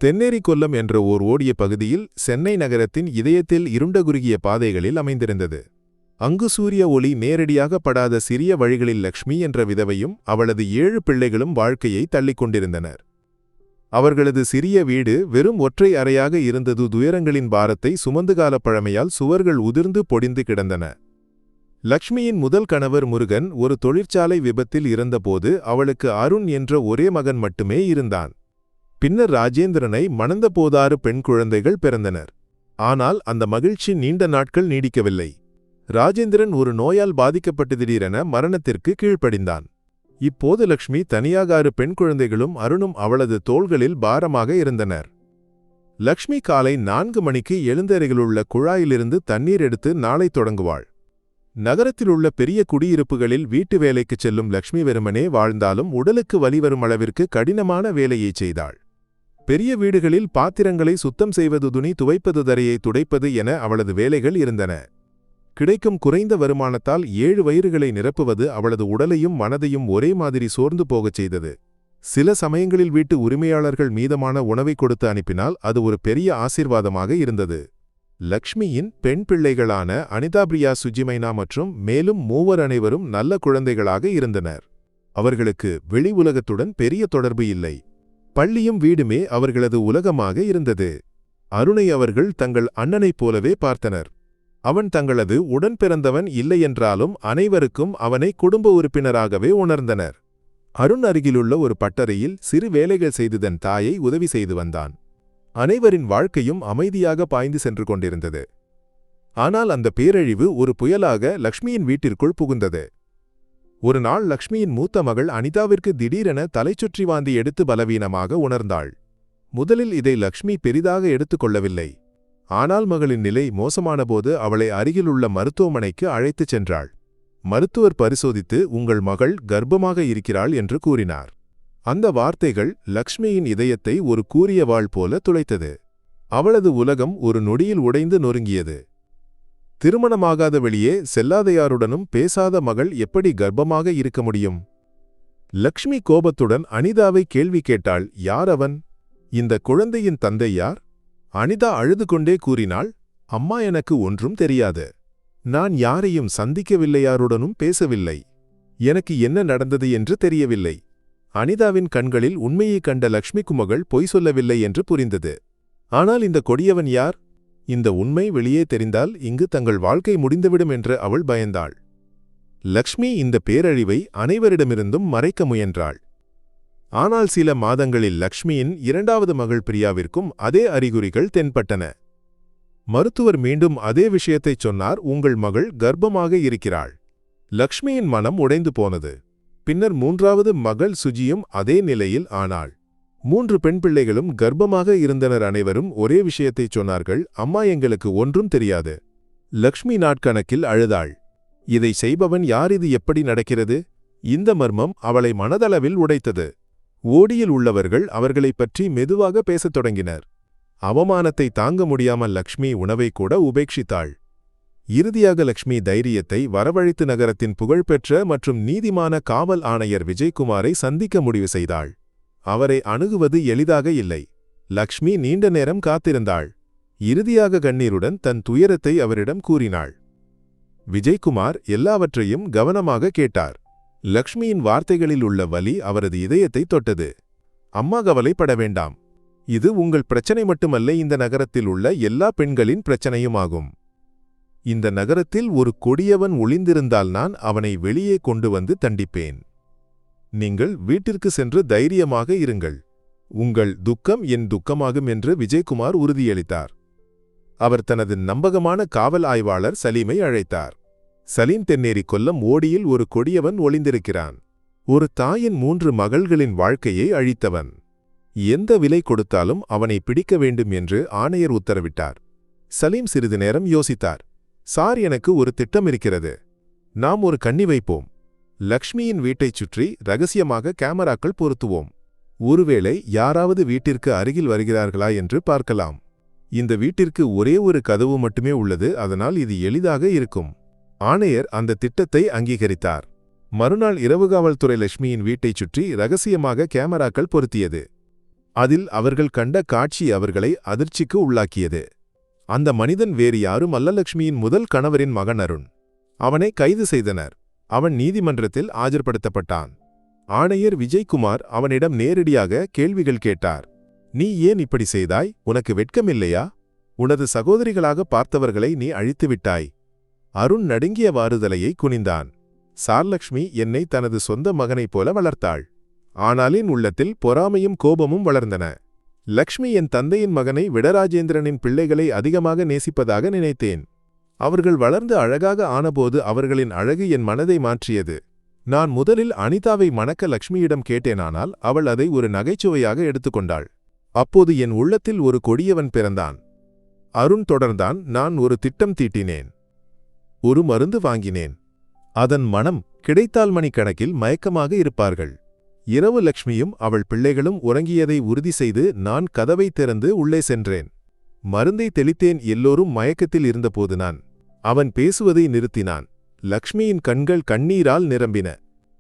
தென்னேரி கொல்லம் என்ற ஓர் ஓடிய பகுதியில் சென்னை நகரத்தின் இதயத்தில் இருண்ட குறுகிய பாதைகளில் அமைந்திருந்தது. அங்கு சூரிய ஒளி நேரடியாக படாத சிறிய வழிகளில் லக்ஷ்மி என்ற விதவையும் அவளது 7 பிள்ளைகளும் வாழ்க்கையை தள்ளிக் கொண்டிருந்தனர். அவர்களது சிறிய வீடு வெறும் ஒற்றை அறையாக இருந்தது. துயரங்களின் பாரத்தை சுமந்துகால பழமையால் சுவர்கள் உதிர்ந்து பொடிந்து கிடந்தன. லக்ஷ்மியின் முதல் கணவர் முருகன் ஒரு தொழிற்சாலை விபத்தில் இறந்தபோது அவளுக்கு அருண் என்ற ஒரே மகன் மட்டுமே இருந்தான். பின்னர் ராஜேந்திரனை மணந்தபோது 6 பெண் குழந்தைகள் பிறந்தனர். ஆனால் அந்த மகிழ்ச்சி நீண்ட நாட்கள் நீடிக்கவில்லை. ராஜேந்திரன் ஒரு நோயால் பாதிக்கப்பட்டு திடீரென மரணத்திற்கு கீழ்ப்படிந்தான். இப்போது லக்ஷ்மி தனியாக 6 பெண் குழந்தைகளும் அருணும் அவளது தோள்களில் பாரமாக இருந்தனர். லக்ஷ்மி காலை 4 மணிக்கு எழுந்தருகிலுள்ள குழாயிலிருந்து தண்ணீர் எடுத்து நாளை தொடங்குவாள். நகரத்திலுள்ள பெரிய குடியிருப்புகளில் வீட்டு வேலைக்குச் செல்லும் லக்ஷ்மி வெறுமனே வாழ்ந்தாலும் உடலுக்கு வலி வரும் அளவிற்கு கடினமான வேலையைச் செய்தாள். பெரிய வீடுகளில் பாத்திரங்களை சுத்தம் செய்வது, துணி துவைப்பது, தரையை துடைப்பது என அவளது வேலைகள் இருந்தன. கிடைக்கும் குறைந்த வருமானத்தால் 7 வயிறுகளை நிரப்புவது அவளது உடலையும் மனதையும் ஒரே மாதிரி சோர்ந்து போகச் செய்தது. சில சமயங்களில் வீட்டு உரிமையாளர்கள் மீதமான உணவை கொடுத்து அனுப்பினால் அது ஒரு பெரிய ஆசீர்வாதமாக இருந்தது. லக்ஷ்மியின் பெண் பிள்ளைகளான அனிதா, பிரியா, சுஜிமைனா மற்றும் மேலும் 3 அனைவரும் நல்ல குழந்தைகளாக இருந்தனர். அவர்களுக்கு வெளி உலகத்துடன் பெரிய தொடர்பு இல்லை. பள்ளியும் வீடுமே அவர்களது உலகமாக இருந்தது. அருணை அவர்கள் தங்கள் அண்ணனைப் போலவே பார்த்தனர். அவன் தங்களது உடன் பிறந்தவன் இல்லையென்றாலும் அனைவருக்கும் அவனை குடும்ப உறுப்பினராகவே உணர்ந்தனர். அருண் அருகிலுள்ள ஒரு பட்டறையில் சிறு வேலைகள் செய்து தன் தாயை உதவி செய்து வந்தான். அனைவரின் வாழ்க்கையும் அமைதியாக பாய்ந்து சென்று கொண்டிருந்தது. ஆனால் அந்த பேரழிவு ஒரு புயலாக லக்ஷ்மியின் வீட்டிற்குள் புகுந்தது. ஒரு நாள் லக்ஷ்மியின் மூத்த மகள் அனிதாவிற்கு திடீரென தலைச்சுற்றி வாந்தி எடுத்து பலவீனமாக உணர்ந்தாள். முதலில் இதை லக்ஷ்மி பெரிதாக எடுத்துக்கொள்ளவில்லை. ஆனால் மகளின் நிலை மோசமானபோது அவளை அருகிலுள்ள மருத்துவமனைக்கு அழைத்துச் சென்றாள். மருத்துவர் பரிசோதித்து உங்கள் மகள் கர்ப்பமாக இருக்கிறாள் என்று கூறினார். அந்த வார்த்தைகள் லக்ஷ்மியின் இதயத்தை ஒரு கூரிய வாள் போல துளைத்தது. அவளது உலகம் ஒரு நொடியில் உடைந்து நொறுங்கியது. திருமணமாகாத, வெளியே செல்லாத, யாருடனும் பேசாத மகள் எப்படி கர்ப்பமாக இருக்க முடியும்? லக்ஷ்மி கோபத்துடன் அனிதாவை கேள்வி கேட்டாள். யார் அவன்? இந்த குழந்தையின் தந்தை யார்? அனிதா அழுது கொண்டே கூறினாள், அம்மா, எனக்கு ஒன்றும் தெரியாது. நான் யாரையும் சந்திக்கவில்லை, யாருடனும் பேசவில்லை. எனக்கு என்ன நடந்தது என்று தெரியவில்லை. அனிதாவின் கண்களில் உண்மையைக் கண்ட லக்ஷ்மிக்கு மகள் பொய் சொல்லவில்லை என்று புரிந்தது. ஆனால் இந்த கொடியவன் யார்? இந்த உண்மை வெளியே தெரிந்தால் இங்கு தங்கள் வாழ்க்கை முடிந்துவிடும் என்று அவள் பயந்தாள். லக்ஷ்மி இந்த பேரழிவை அனைவரிடமிருந்தும் மறைக்க முயன்றாள். ஆனால் சில மாதங்களில் லக்ஷ்மியின் 2வது மகள் பிரியாவிற்கும் அதே அறிகுறிகள் தென்பட்டன. மருத்துவர் மீண்டும் அதே விஷயத்தைச் சொன்னார். உங்கள் மகள் கர்ப்பமாக இருக்கிறாள். லக்ஷ்மியின் மனம் உடைந்து போனது. பின்னர் 3வது மகள் சுஜியும் அதே நிலையில் ஆனாள். 3 பெண் பிள்ளைகளும் கர்ப்பமாக இருந்தனர். அனைவரும் ஒரே விஷயத்தைச் சொன்னார்கள். அம்மா, எங்களுக்கு ஒன்றும் தெரியாது. லக்ஷ்மி நாட்கணக்கில் அழுதாள். இதை செய்பவன் யார்? இது எப்படி நடக்கிறது? இந்த மர்மம் அவளை மனதளவில் உடைத்தது. ஓடியில் உள்ளவர்கள் அவர்களைப் பற்றி மெதுவாக பேசத் தொடங்கினர். அவமானத்தை தாங்க முடியாமல் லக்ஷ்மி உணவை கூட உபேட்சித்தாள். இறுதியாக லக்ஷ்மி தைரியத்தை வரவழைத்து நகரத்தின் புகழ்பெற்ற மற்றும் நீதிமான காவல் ஆணையர் விஜய்குமாரை சந்திக்க முடிவு செய்தாள். அவரை அணுகுவது எளிதாக இல்லை. லக்ஷ்மி நீண்ட நேரம் காத்திருந்தாள். இறுதியாக கண்ணீருடன் தன் துயரத்தை அவரிடம் கூறினாள். விஜய்குமார் எல்லாவற்றையும் கவனமாக கேட்டார். லக்ஷ்மியின் வார்த்தைகளில் உள்ள வலி அவரது இதயத்தை தொட்டது. அம்மா, கவலைப்பட வேண்டாம். இது உங்கள் பிரச்சனை மட்டுமல்ல, இந்த நகரத்தில் உள்ள எல்லா பெண்களின் பிரச்சனையுமாகும். இந்த நகரத்தில் ஒரு கொடியவன் ஒளிந்திருந்தால் நான் அவனை வெளியே கொண்டு வந்து தண்டிப்பேன். நீங்கள் வீட்டிற்கு சென்று தைரியமாக இருங்கள். உங்கள் துக்கம் என் துக்கமாகும் என்று விஜய்குமார் உறுதியளித்தார். அவர் தனது நம்பகமான காவல் ஆய்வாளர் சலீமை அழைத்தார். சலீம், தென்னேரி கொல்லம் ஓடியில் ஒரு கொடியவன் ஒளிந்திருக்கிறான். ஒரு தாயின் 3 மகள்களின் வாழ்க்கையை அழித்தவன். எந்த விலை கொடுத்தாலும் அவனை பிடிக்க வேண்டும் என்று ஆணையர் உத்தரவிட்டார். சலீம் சிறிது நேரம் யோசித்தார். சார், எனக்கு ஒரு திட்டம் இருக்கிறது. நாம் ஒரு கண்ணி வைப்போம். லக்ஷ்மியின் வீட்டைச் சுற்றி ரகசியமாக கேமராக்கள் பொருத்துவோம். ஒருவேளை யாராவது வீட்டிற்கு அருகில் வருகிறார்களா என்று பார்க்கலாம். இந்த வீட்டிற்கு ஒரே ஒரு கதவு மட்டுமே உள்ளது, அதனால் இது எளிதாக இருக்கும். ஆணையர் அந்த திட்டத்தை அங்கீகரித்தார். மறுநாள் இரவு காவல்துறை லட்சுமியின் வீட்டைச் சுற்றி ரகசியமாக கேமராக்கள் பொருத்தியது. அதில் அவர்கள் கண்ட காட்சி அவர்களை அதிர்ச்சிக்கு உள்ளாக்கியது. அந்த மனிதன் வேறு யாரும் அல்ல, லக்ஷ்மியின் முதல் கணவரின் மகன் அருண். அவனை கைது செய்தனர். அவன் நீதிமன்றத்தில் ஆஜர்படுத்தப்பட்டான். ஆணையர் விஜய்குமார் அவனிடம் நேரடியாக கேள்விகள் கேட்டார். நீ ஏன் இப்படி செய்தாய்? உனக்கு வெட்கமில்லையா? உனது சகோதரிகளாக பார்த்தவர்களை நீ அழித்துவிட்டாய். அருண் நடுங்கியவாறு தலையை குனிந்தான். சார்லக்ஷ்மி என்னை தனது சொந்த மகனைப் போல வளர்த்தாள். ஆனால் என் உள்ளத்தில் பொறாமையும் கோபமும் வளர்ந்தன. லக்ஷ்மி என் தந்தையின் மகனை விட ராஜேந்திரனின் பிள்ளைகளை அதிகமாக நேசிப்பதாக நினைத்தேன். அவர்கள் வளர்ந்து அழகாக ஆனபோது அவர்களின் அழகு என் மனதை மாற்றியது. நான் முதலில் அனிதாவை மணக்க லக்ஷ்மியிடம் கேட்டேனானால் அவள் அதை ஒரு நகைச்சுவையாக எடுத்துக்கொண்டாள். அப்போது என் உள்ளத்தில் ஒரு கொடியவன் பிறந்தான். அருண் தொடர்ந்தான். நான் ஒரு திட்டம் தீட்டினேன். ஒரு மருந்து வாங்கினேன். அதன் மனம் கிடைத்தால் மணிக்கணக்கில் மயக்கமாக இருப்பார்கள். இரவு லக்ஷ்மியும் அவள் பிள்ளைகளும் உறங்கியதை உறுதி செய்து நான் கதவை திறந்து உள்ளே சென்றேன். மருந்தை தெளித்தேன். எல்லோரும் மயக்கத்தில் இருந்தபோது அவன் பேசுவதை நிறுத்தினான். லக்ஷ்மியின் கண்கள் கண்ணீரால் நிரம்பின.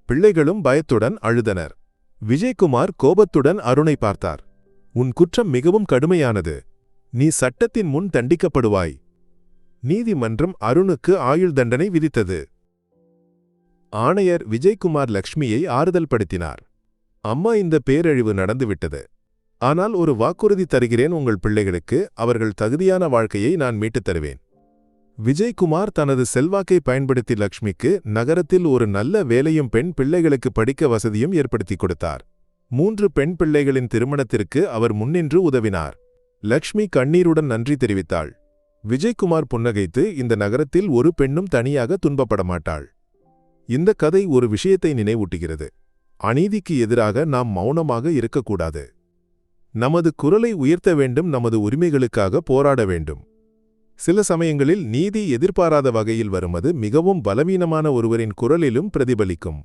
பிள்ளைகளும் பயத்துடன் அழுதனர். விஜய்குமார் கோபத்துடன் அருணை பார்த்தார். உன் குற்றம் மிகவும் கடுமையானது. நீ சட்டத்தின் முன் தண்டிக்கப்படுவாய். நீதிமன்றம் அருணுக்கு ஆயுள் தண்டனை விதித்தது. ஆணையர் விஜய்குமார் லக்ஷ்மியை ஆறுதல் படுத்தினார். அம்மா, இந்த பேரழிவு நடந்துவிட்டது. ஆனால் ஒரு வாக்குறுதி தருகிறேன். உங்கள் பிள்ளைகளுக்கு அவர்கள் தகுதியான வாழ்க்கையை நான் மீட்டுத் தருவேன். விஜய்குமார் தனது செல்வாக்கை பயன்படுத்தி லக்ஷ்மிக்கு நகரத்தில் ஒரு நல்ல வேலையும் பெண் பிள்ளைகளுக்கு படிக்க வசதியும் ஏற்படுத்தி கொடுத்தார். 3 பெண் பிள்ளைகளின் திருமணத்திற்கு அவர் முன்னின்று உதவினார். லக்ஷ்மி கண்ணீருடன் நன்றி தெரிவித்தாள். விஜய்குமார் புன்னகைத்து, இந்த நகரத்தில் ஒரு பெண்ணும் தனியாக துன்பப்பட மாட்டாள். இந்த கதை ஒரு விஷயத்தை நினைவூட்டுகிறது. அநீதிக்கு எதிராக நாம் மௌனமாக இருக்கக்கூடாது. நமது குரலை உயர்த்த வேண்டும். நமது உரிமைகளுக்காக போராட வேண்டும். சில சமயங்களில் நீதி எதிர்பாராத வகையில் வருவது மிகவும் பலவீனமான ஒருவரின் குரலிலும் பிரதிபலிக்கும்.